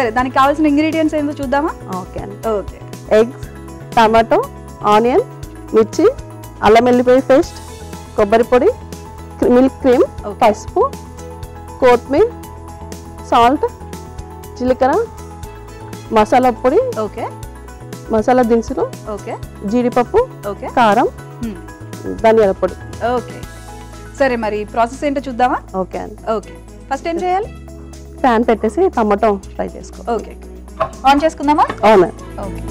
సరే దానికి కావాల్సిన ఇంగ్రీడియంట్స్ ఏంటో చూద్దామా? ఓకే అండి. ఓకే. ఎగ్స్, టమాటో, ఆనియన్, మిర్చి, అల్లం వెల్లిపాయ పేస్ట్, కొబ్బరి పొడి, మిల్క్ క్రీమ్, పసుపు, కొత్తిమీర, సాల్ట్, జీలకర్ర, మసాలా పొడి, ఓకే, మసాలా దినుసులు, ఓకే, జీడిపప్పు, ఓకే, కారం, ధనియాల పొడి. ఓకే. సరే మరి ప్రాసెస్ ఏంటో చూద్దామా? ఓకే అండి. ఓకే. ఫస్ట్ ఏం చేయాలి? ప్యాన్ పెట్టేసి టమాటో ఫ్రై చేసుకో. ఓకే. ఆన్ చేసుకుందామా? అవునండి. ఓకే.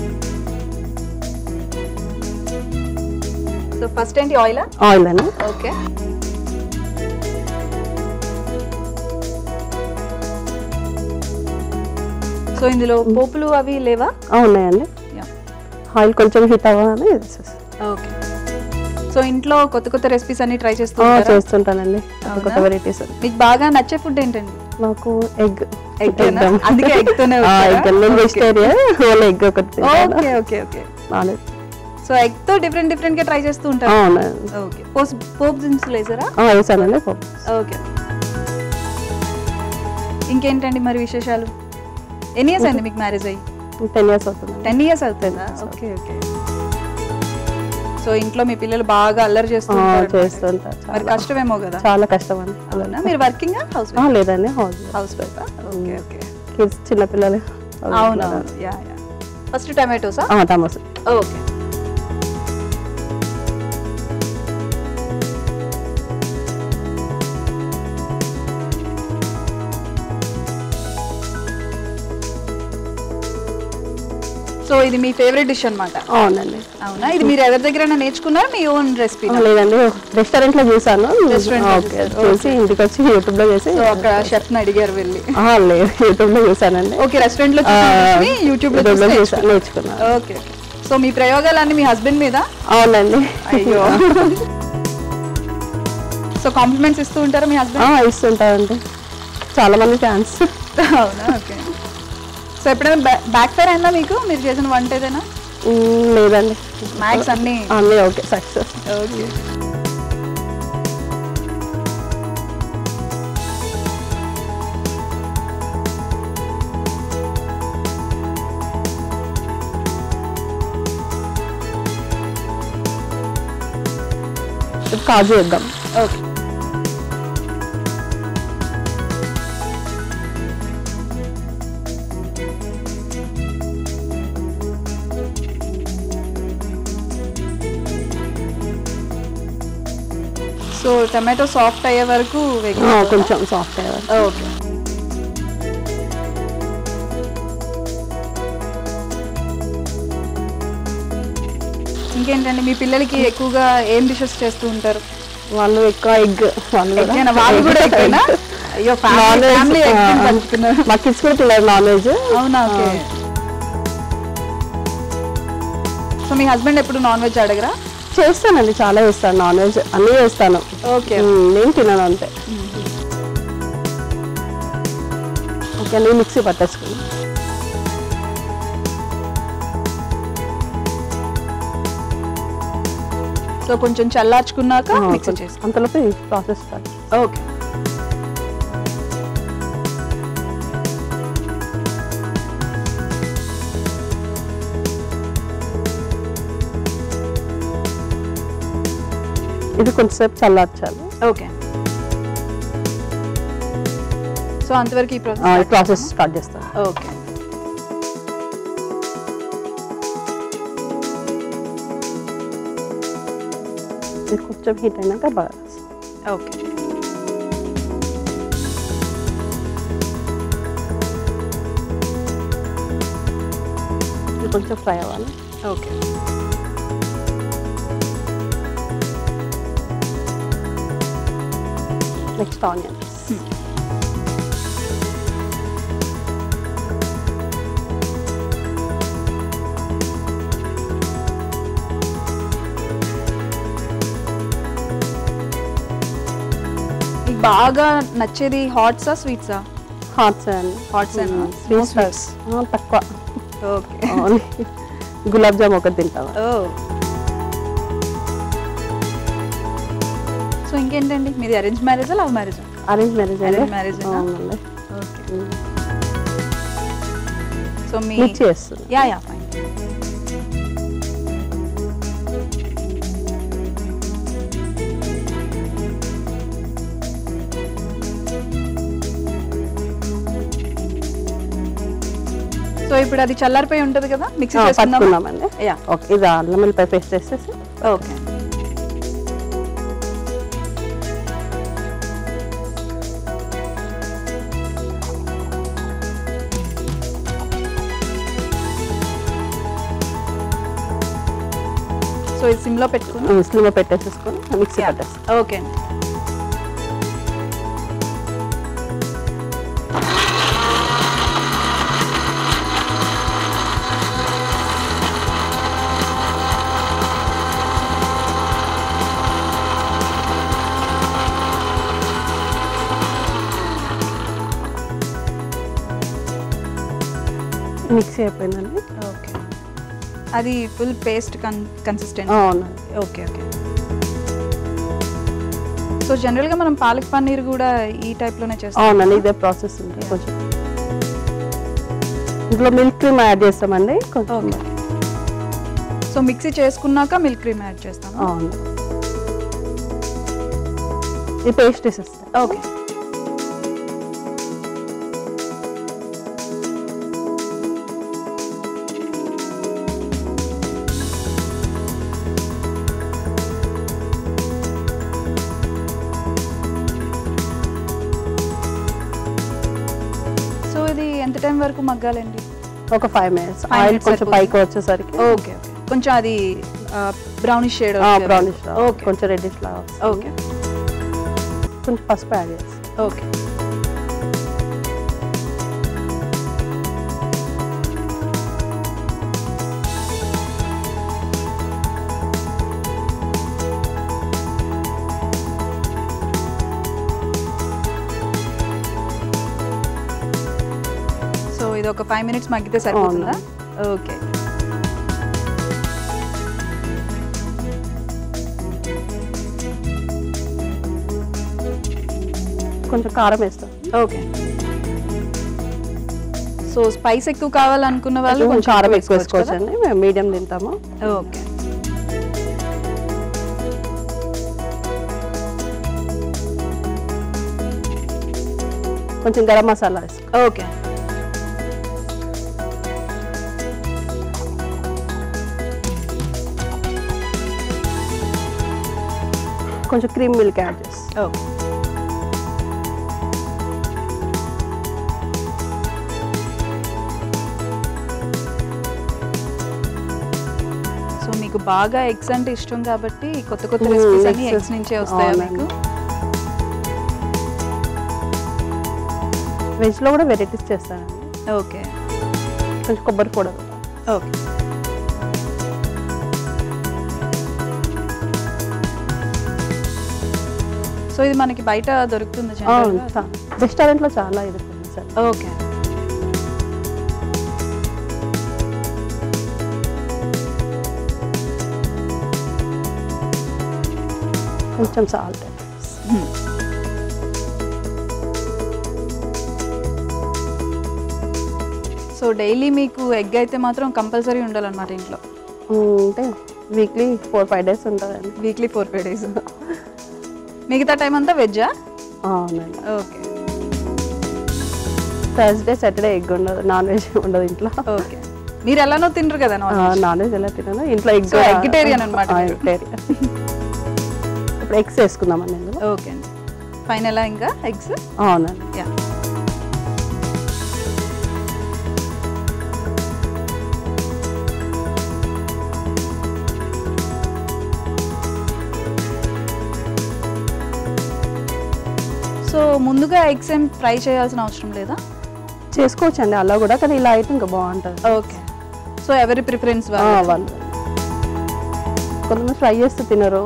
సో ఫస్ట్ ఏంటి ఆయిల్? ఆయిల్ అండి. ఓకే. సో ఇందులో పోపులు అవి లేవా? ఉన్నాయండి. ఆయిల్ కొంచెం హీట్ అవ్వాలని. ఓకే. సో ఇంట్లో కొత్త కొత్త రెసిపీస్ అన్ని ట్రై చేస్తుంటానండి. కొత్త వెరైటీస్. మీకు బాగా నచ్చే ఫుడ్ ఏంటండి? నాకు ఎగ్. అందుకే ఎగ్ తోనే వెజిటేరియన్, ఓన్లీ ఎగ్ ఒకటి. Okay okay okay. So egg తో డిఫరెంట్ డిఫరెంట్ గా ట్రై చేస్తూ ఉంటారు. అవునండి. ఓకే. పోప్ దినుసులు వేసారా? వేసానండి పోప్. ఓకే. ఇంకేంటండి మరి విశేషాలు? ఎన్ని ఇయర్స్ అండి మీకు మ్యారేజ్ అయ్యి? 10 years అవుతుంది. 10 years అవుతుందా? Okay okay. సో ఇంట్లో మీ పిల్లలు బాగా అల్లరి చేస్తుంటారు. మరి కష్టమేమో కదా? చాలా కష్టం అండి. మీరు వర్కింగ్ హౌస్? లేదండి, housewife. Okay okay. Kids చిన్న పిల్లలు. అవునవును. Yeah yeah. ఫస్ట్ టమాటోసా? టమాటోస్. ఓకే. సో ఇది మీ ఫేవరెట్ డిష్ అన్నమాట? అవునండి. అవునా? ఇది మీరు ఎవరి దగ్గరైనా నేర్చుకున్నారా, మీ ఓన్ రెసిపీ? లేదండి, రెస్టారెంట్ లో చూసాను. చూసి ఇంటికి వచ్చి యూట్యూబ్ లో చేసి ఒక షెఫ్ ని అడిగారు వెళ్ళి? లేదు, యూట్యూబ్ లో చూసానండి. ఓకే. రెస్టారెంట్ లో యూట్యూబ్ లో నేర్చుకున్నాను. ఓకే. సో మీ ప్రయోగాలన్నీ మీ హస్బెండ్ మీద? అవునండి. అయ్యో. సో కాంప్లిమెంట్స్ ఇస్తూ ఉంటారా మీ హస్బెండ్? ఇస్తుంటారండి, చాలా మంది ఫ్యాన్స్. అవునా? ఓకే. సో ఎప్పుడైనా బ్యాక్ ఫైర్ అయిందా మీకు, మీరు చేసిన వంట ఏదైనా? లేదండి, మ్యాక్స్ అన్ని ఓకే, సక్సెస్. ఓకే. కాజు వేద్దాం. ఓకే. సో టమాటో సాఫ్ట్ అయ్యే వరకు కొంచెం సాఫ్ట్ అయ్యే వరకు. ఓకే. ఇంకేంటండి మీ పిల్లలకి ఎక్కువగా ఏం డిషెస్ చేస్తూ ఉంటారు? వాళ్ళు ఎక్కువ ఎగ్. వాళ్ళు కూడా ఎగ్గేనా? అయ్యో, మా కిడ్స్ కూడా పిల్లలు నాన్ వెజ్. అవునా? ఓకే. సో మీ హస్బెండ్ ఎప్పుడు నాన్ వెజ్ అడగరా? చేస్తానండి, చాలా చేస్తాను. నాన్ వెజ్ అన్నీ చేస్తాను. ఓకే. నేను తినను అంతే. ఓకే, నేను మిక్సీ పట్టేసుకున్నాను. సో కొంచెం చల్లార్చుకున్నాక మిక్సీ చేసి అంతలోపు ప్రాసెస్ స్టార్ట్. ఓకే. ఇది కొంచెంసేపు చల్లార్చాలి. ఓకే. సో అంతవరకు ఈ ప్రాసెస్ స్టార్ట్ చేస్తాను. ఓకే. ఇది కొంచెం హీట్ అయినాక బాగా. ఓకే. ఇది కొంచెం ఫ్రై అవ్వాలి. ఓకే. Next onions. బాగా నచ్చేది హాట్సా స్వీట్సా? హాట్స్ అండి. హాట్స్ అండ్ స్వీట్స్ తక్కువ. ఓకే. గులాబ్ జామ్ ఒకటి తింటావా? సో ఇంకేంటండి మీది అరేంజ్ మ్యారేజా లవ్ మ్యారేజా? Arrange marriage. Arrange marriage. అవునండి. ఓకే. సో మీ మిక్స్ చేస్తుంది. Yeah fine. సో ఇప్పుడు అది చల్లారిపోయి ఉంటుంది కదా, మిక్సీ పట్టుకున్నామండి. ఓకే, ఇది అల్లం వెల్లిపాయ పేస్ట్ వేసేసి. ఓకే, సో ఇది సిమ్లో పెట్టుకుని స్లిమ్లో పెట్టేసేసుకొని మిక్సీ పెట్టేసి. ఓకే అండి. మిక్సీ అయిపోయిందండి. ఓకే, అది ఫుల్ పేస్ట్ కన్సిస్టెన్సీ. అవునండి. Okay okay. సో జనరల్గా మనం పాలక్ పన్నీర్ కూడా ఈ టైప్లోనే చేస్తాం. అవునండి, ఇదే ప్రాసెస్ ఉంది. కొంచెం ఇంట్లో మిల్క్ క్రీమ్ యాడ్ చేస్తామండి కొంచెం. ఓకే, సో మిక్సీ చేసుకున్నాక మిల్క్ క్రీమ్ యాడ్ చేస్తాం. అవును, ఈ పేస్ట్ వేసేస్తాం. ఓకే, ఎంత టైం వరకు మగ్గాలండి? ఒక 5 minutes. ఆయిల్ కొంచెం పైకి వచ్చేసరికి. ఓకే, కొంచెం అది బ్రౌనిష్ షేడ్. బ్రౌనిష్, కొంచెం రెడ్డిష్ లాగా. ఓకే, కొంచెం పసుపు యాడ్ చేసి. ఓకే, ఇది ఒక 5 minutes మగ్గితే సరిపోతుందా? ఓకే, కొంచెం కారం వేస్తాం. ఓకే, సో స్పైస్ ఎక్కువ కావాలనుకున్న వాళ్ళు కొంచెం కారం ఎక్కువ వేసుకోవచ్చండి, మేము మీడియం తింటాము. ఓకే, కొంచెం గరం మసాలా వేసుకో. ఓకే, కొంచెం క్రీమ్ మిల్క్ యాడ్ చేసి. ఓకే, సో మీకు బాగా ఎగ్స్ అంటే ఇష్టం కాబట్టి కొత్త కొత్త రెసిపీస్ అన్ని ఎగ్స్ నుంచే వస్తాయా మీకు? వెజ్లో కూడా వెరైటీస్ చేస్తానండి. ఓకే, కొంచెం కొబ్బరి పొడి. ఓకే, సో ఇది మనకి బయట దొరుకుతుంది రెస్టారెంట్లో చాలా ఇది సార్. ఓకే, కొంచెం సాల్ట్. సో డైలీ మీకు ఎగ్ అయితే మాత్రం కంపల్సరీ ఉండాలన్నమాట ఇంట్లో? అంటే వీక్లీ 4-5 days ఉంటుందండి. Weekly 4-5 days. మిగతా టైం అంతా వెజ్జా? అవునండి. ఓకే, థర్స్డే సాటర్డే ఎగ్ ఉండదు, నాన్ వెజ్ ఉండదు ఇంట్లో. ఓకే, మీరు ఎలానో తినరు కదా నాన్ వెజ్ ఎలా తినను, ఇంట్లో ఎగ్. ఎగ్టేరియన్ అనమాట. ఇప్పుడు ఎగ్స్ వేసుకుందామండి ఇందులో. ఓకే అండి, ఫైనల్ ఇంకా ఎగ్స్. అవునండి. యా, సో ముందుగా ఎగ్స్ ఏం ఫ్రై చేయాల్సిన అవసరం లేదా? చేసుకోవచ్చండి అలా కూడా, కానీ ఇలా అయితే ఇంకా బాగుంటుంది. ఓకే, సో ఎవరి ప్రిఫరెన్స్ వాళ్ళు. కొంతమంది ఫ్రై చేస్తే తినరు.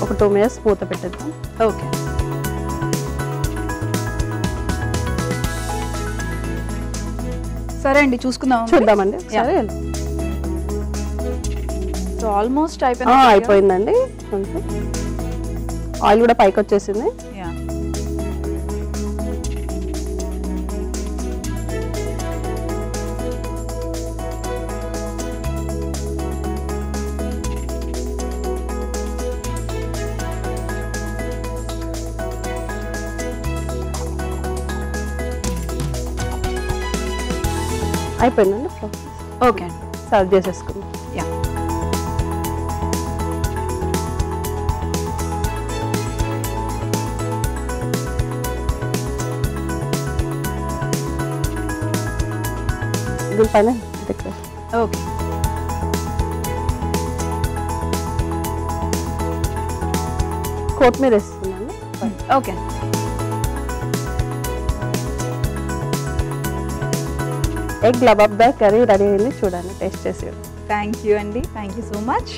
ఒక 2 minutes మూత పెట్టేద్దాం. ఓకే, సరే అండి, చూద్దామండి. సరే, సో ఆల్మోస్ట్ అయిపోయిందండి. కొంచెం ఆయిల్ కూడా పైకి వచ్చేసింది. అయిపోయిందండి ప్రాసెస్. ఓకే అండి, సర్వ్ చేసేసుకుందాం. యా. దీనిపైన డెకరేషన్. ఓకే, కొత్తిమీర వేస్తున్నాను. Okay. Egg lababdar curry ready అయింది, చూడండి టేస్ట్ చేసి. థ్యాంక్ యూ అండి, thank you so much.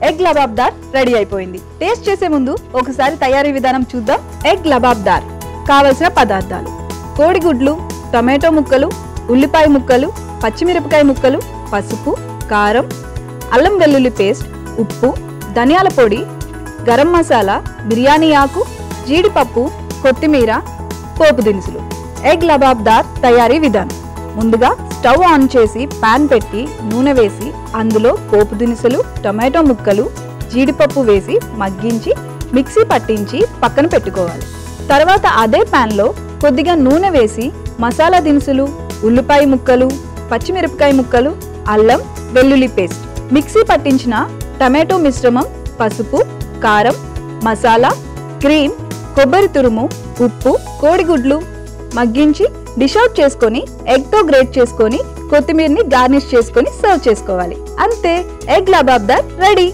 Egg lababdar ready అయిపోయింది. టేస్ట్ చేసే ముందు ఒకసారి తయారీ విధానం చూద్దాం. ఎగ్ లబాబ్దార్ కావలసిన పదార్థాలు: కోడిగుడ్లు, టొమాటో ముక్కలు, ఉల్లిపాయ ముక్కలు, పచ్చిమిరపకాయ ముక్కలు, పసుపు, కారం, అల్లం వెల్లుల్లి పేస్ట్, ఉప్పు, ధనియాల పొడి, గరం మసాలా, బిర్యానీ ఆకు, జీడిపప్పు, కొత్తిమీర, పోపు దినుసులు. ఎగ్ లబాబ్దార్ తయారీ విధానం: ముందుగా స్టవ్ ఆన్ చేసి పాన్ పెట్టి నూనె వేసి అందులో పోపు దినుసులు, టొమాటో ముక్కలు, జీడిపప్పు వేసి మగ్గించి మిక్సీ పట్టించి పక్కన పెట్టుకోవాలి. తర్వాత అదే పాన్లో కొద్దిగా నూనె వేసి మసాలా దినుసులు, ఉల్లిపాయ ముక్కలు, పచ్చిమిరపకాయ ముక్కలు, అల్లం వెల్లుల్లి పేస్ట్, మిక్సీ పట్టించిన టమాటో మిశ్రమం, పసుపు, కారం, మసాలా, క్రీమ్, కొబ్బరి తురుము, ఉప్పు, కోడిగుడ్లు మగ్గించి డిష్ అవుట్ చేసుకొని ఎగ్తో గ్రేట్ చేసుకొని కొత్తిమీరని గార్నిష్ చేసుకొని సర్వ్ చేసుకోవాలి. అంతే, ఎగ్ లబాబ్దార్ రెడీ.